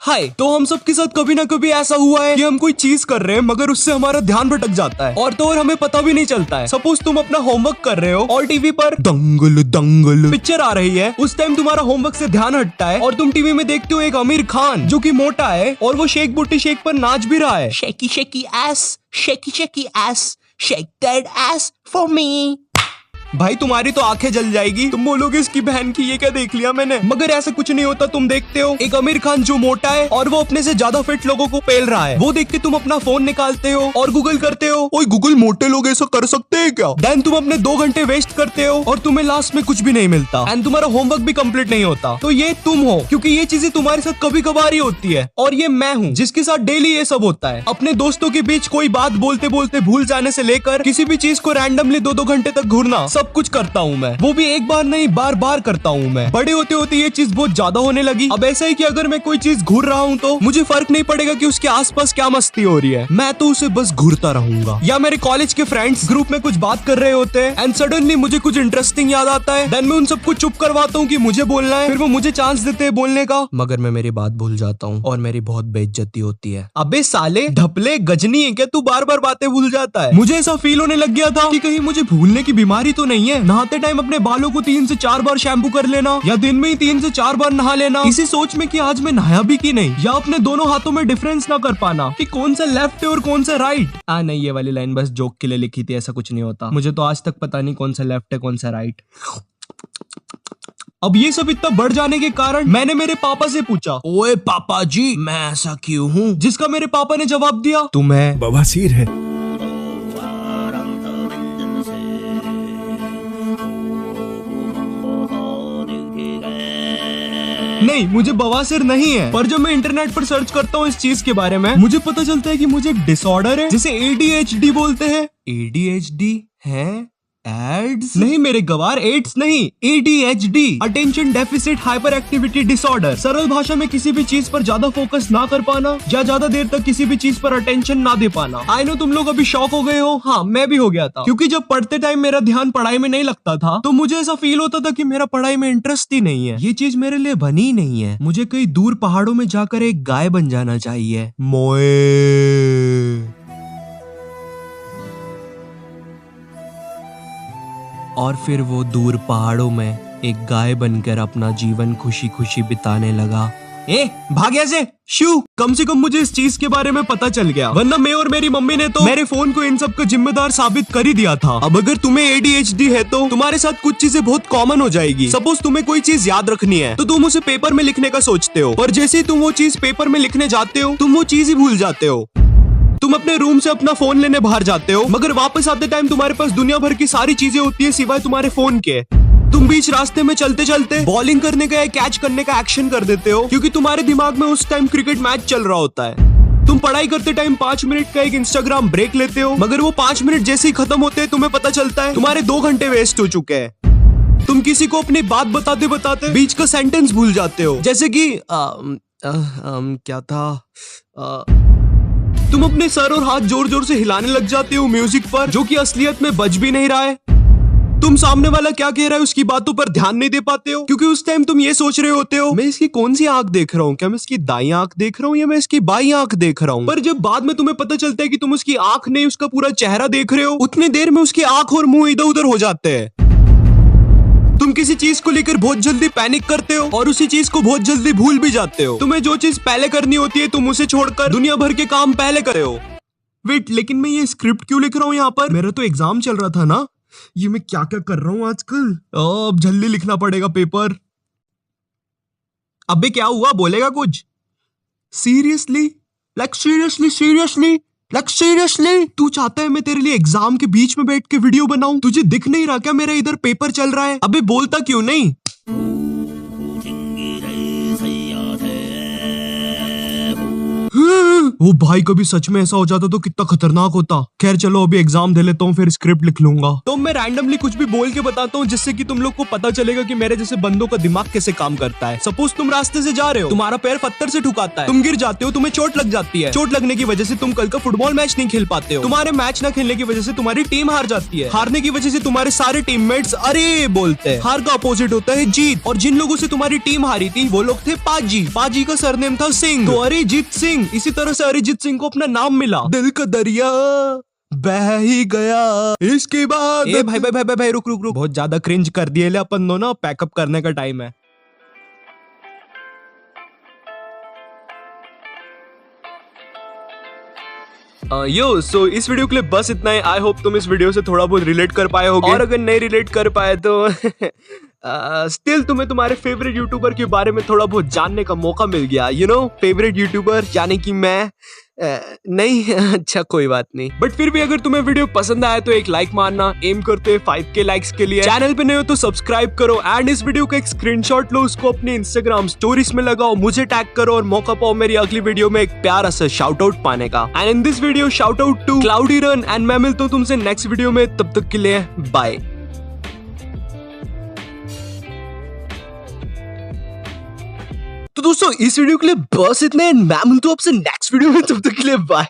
हाय। तो हम सब के साथ कभी ना कभी ऐसा हुआ है कि हम कोई चीज कर रहे हैं मगर उससे हमारा ध्यान भटक जाता है और तो और हमें पता भी नहीं चलता है। सपोज तुम अपना होमवर्क कर रहे हो और टीवी पर दंगल दंगल पिक्चर आ रही है। उस टाइम तुम्हारा होमवर्क से ध्यान हटता है और तुम टीवी में देखते हो एक आमिर खान जो कि मोटा है और वो शेक बूटी शेक पर नाच भी रहा है। Shaky, shaky ass, shaky ass, shake that ass for me. भाई तुम्हारी तो आंखें जल जाएगी, तुम बोलोगे इसकी बहन की ये क्या देख लिया मैंने। मगर ऐसा कुछ नहीं होता। तुम देखते हो एक आमिर खान जो मोटा है और वो अपने से ज्यादा फिट लोगों को पेल रहा है। वो देख के तुम अपना फोन निकालते हो और गूगल करते हो, ओए गूगल मोटे लोग ऐसा कर सकते हैं क्या। देन तुम अपने 2 घंटे वेस्ट करते हो और तुम्हें लास्ट में कुछ भी नहीं मिलता एंड तुम्हारा होमवर्क भी कंप्लीट नहीं होता। तो ये तुम हो, क्योंकि ये चीजें तुम्हारे साथ कभी कभार ही होती है। और ये मैं हूँ जिसके साथ डेली ये सब होता है। अपने दोस्तों के बीच कोई बात बोलते बोलते भूल जाने से लेकर किसी भी चीज को रैंडमली 2-2 घंटे तक घूरना, सब कुछ करता हूँ मैं। वो भी एक बार नहीं, बार बार करता हूँ मैं। बड़े होते होते ये चीज बहुत ज्यादा होने लगी। अब ऐसा है कि अगर मैं कोई चीज घूर रहा हूँ तो मुझे फर्क नहीं पड़ेगा कि उसके आसपास क्या मस्ती हो रही है, मैं तो उसे बस घूरता रहूंगा। या मेरे कॉलेज के फ्रेंड्स ग्रुप में कुछ बात कर रहे होते हैं एंड सडनली मुझे कुछ इंटरेस्टिंग याद आता है। देन मैं उन सबको चुप करवाता हूँ कि मुझे बोलना है। फिर वो मुझे चांस देते हैं बोलने का, मगर मैं मेरी बात भूल जाता हूँ और मेरी बहुत बेइज्जती होती है। अबे साले ढपले गजनी है क्या तू, बार बार बातें भूल जाता है। मुझे ऐसा फील होने लग गया था कि कहीं मुझे भूलने की बीमारी तो नहीं है। नहाते टाइम अपने बालों को 3 से 4 बार शैम्पू कर लेना या दिन में ही 3 से 4 बार नहा लेना, इसी सोच में कि आज मैं नहाया भी कि नहीं। या अपने दोनों हाथों में डिफरेंस ना कर पाना कि कौन सा लेफ्ट है और कौन सा राइट। नहीं, ये वाली लाइन बस जोक के लिए लिखी थी, ऐसा कुछ नहीं होता। मुझे तो आज तक पता नहीं कौन सा लेफ्ट है कौन सा राइट। अब ये सब इतना बढ़ जाने के कारण मैंने मेरे पापा से पूछा, ओए पापा जी मैं ऐसा क्यों हूँ। जिसका मेरे पापा ने जवाब दिया, तुम्हें बवासीर है। नहीं, मुझे बवासीर नहीं है। पर जब मैं इंटरनेट पर सर्च करता हूँ इस चीज के बारे में, मुझे पता चलता है कि मुझे एक डिसऑर्डर है जिसे ADHD बोलते हैं। ADHD है एड्स नहीं मेरे गवार, एड्स नहीं, ADHD attention deficit hyper activity disorder. सरल भाषा में किसी भी चीज पर ज्यादा फोकस ना कर पाना या ज्यादा देर तक किसी भी चीज पर अटेंशन ना दे पाना। आई नो तुम लोग अभी शॉक हो गए हो। हाँ, मैं भी हो गया था, क्योंकि जब पढ़ते टाइम मेरा ध्यान पढ़ाई में नहीं लगता था तो मुझे ऐसा फील होता था कि मेरा पढ़ाई में इंटरेस्ट ही नहीं है। ये चीज मेरे लिए बनी ही नहीं है। मुझे कहीं दूर पहाड़ों में जाकर एक गाय बन जाना चाहिए। मोए। और फिर वो दूर पहाड़ों में एक गाय बनकर अपना जीवन खुशी खुशी बिताने लगा। भाग ऐसे शू। कम से कम मुझे इस चीज के बारे में पता चल गया, वरना मैं और मेरी मम्मी ने तो मेरे फोन को इन सब का जिम्मेदार साबित कर ही दिया था। अब अगर तुम्हें ADHD है तो तुम्हारे साथ कुछ चीजें बहुत कॉमन हो जाएगी। सपोज तुम्हें कोई चीज याद रखनी है तो तुम उसे पेपर में लिखने का सोचते हो, पर जैसे ही तुम वो चीज पेपर में लिखने जाते हो तुम वो चीज ही भूल जाते हो। तुम अपने रूम से अपना फोन लेने बाहर जाते हो, मगर वापस आते टाइम तुम्हारे पास दुनिया भर की सारी चीजें होती है सिवाय तुम्हारे फोन के। तुम बीच रास्ते में चलते चलते बॉलिंग करने का या कैच करने का एक्शन कर देते हो, क्योंकि तुम्हारे दिमाग में उस टाइम क्रिकेट मैच चल रहा होता है। तुम पढ़ाई करते टाइम 5 मिनट का एक इंस्टाग्राम ब्रेक लेते हो, मगर वो 5 मिनट जैसे ही खत्म होते हैं तुम्हें पता चलता है तुम्हारे 2 घंटे वेस्ट हो चुके हैं। तुम किसी को अपनी बात बताते बताते बीच का सेंटेंस भूल जाते हो, जैसे कि क्या था। तुम अपने सर और हाथ जोर जोर से हिलाने लग जाते हो म्यूजिक पर, जो कि असलियत में बज भी नहीं रहा है। तुम सामने वाला क्या कह रहा है उसकी बातों पर ध्यान नहीं दे पाते हो, क्योंकि उस टाइम तुम ये सोच रहे होते हो मैं इसकी कौन सी आंख देख रहा हूँ, क्या मैं इसकी दाई आंख देख रहा हूँ या मैं इसकी बाई आंख देख रहा हूँ। पर जब बाद में तुम्हें पता चलता है कि तुम उसकी आंख नहीं उसका पूरा चेहरा देख रहे हो, उतनी देर में उसकी आंख और मुंह इधर उधर हो जाते हैं। तुम किसी चीज को लेकर बहुत जल्दी पैनिक करते हो और उसी चीज को बहुत जल्दी भूल भी जाते हो। तुम्हें जो चीज पहले करनी होती है तुम उसे छोड़कर दुनिया भर के काम पहले करे हो। वेट, लेकिन मैं ये स्क्रिप्ट क्यों लिख रहा हूँ यहाँ पर? मेरा तो एग्जाम चल रहा था ना। ये मैं क्या क्या कर रहा हूँ आजकल। अब जल्दी लिखना पड़ेगा पेपर। अबे क्या हुआ, बोलेगा कुछ? सीरियसली, लाइक सीरियसली तू चाहता है मैं तेरे लिए एग्जाम के बीच में बैठ के वीडियो बनाऊं? तुझे दिख नहीं रहा क्या मेरा इधर पेपर चल रहा है? अबे बोलता क्यों नहीं? वो भाई कभी सच में ऐसा हो जाता तो कितना खतरनाक होता। खैर चलो अभी एग्जाम दे लेता हूँ फिर स्क्रिप्ट लिख लूंगा। तो मैं रैंडमली कुछ भी बोल के बताता हूँ जिससे कि तुम लोग को पता चलेगा कि मेरे जैसे बंदों का दिमाग कैसे काम करता है। सपोज तुम रास्ते से जा रहे हो, तुम्हारा पैर पत्थर से ठुकाता है, तुम गिर जाते हो, तुम्हें चोट लग जाती है। चोट लगने की वजह से तुम कल का फुटबॉल मैच नहीं खेल पाते हो। तुम्हारे मैच ना खेलने की वजह से तुम्हारी टीम हार जाती है। हारने की वजह से तुम्हारे सारे टीममेट्स अरे बोलते हैं। हार का अपोजिट होता है जीत। और जिन लोगों से तुम्हारी टीम हारी थी वो लोग थे पाजी। पाजी का सरनेम था सिंह, तो अरिजीत सिंह। इसी तरह से अरिजीत सिंह को अपना नाम मिला। दिल का दरिया बह ही गया इसके बाद। ए भाई भाई भाई भाई भाई रुक रुक रुक, बहुत ज्यादा क्रिंज कर दिए ले अपन दोनों। पैकअप करने का टाइम है। सो इस वीडियो के लिए बस इतना ही। आई होप तुम इस वीडियो से थोड़ा बहुत रिलेट कर पाए होगे, और अगर नहीं रिलेट कर पाए तो स्टिल तुम्हें तुम्हारे फेवरेट यूट्यूबर के बारे में थोड़ा बहुत जानने का मौका मिल गया। यू नो फेवरेट यूट्यूबर यानी कि मैं नहीं अच्छा कोई बात नहीं, बट फिर भी अगर तुम्हें वीडियो पसंद आया तो एक लाइक मारना। एम करते हैं 5K लाइक्स के लिए। चैनल पे नए हो तो सब्सक्राइब करो एंड इस वीडियो का एक स्क्रीनशॉट लो, उसको अपने इंस्टाग्राम स्टोरीज में लगाओ, मुझे टैग करो और मौका पाओ मेरी अगली वीडियो में एक प्यारा सा शाउट आउट पाने का। And in this video shout out to Cloudy Run. And मैं मिलता हूँ तुमसे नेक्स्ट वीडियो में, तब तक के लिए बाय। तो दोस्तों इस वीडियो के लिए बस इतना, मैं मिलता हूँ आपसे नेक्स्ट वीडियो में, तब तक के लिए बाय।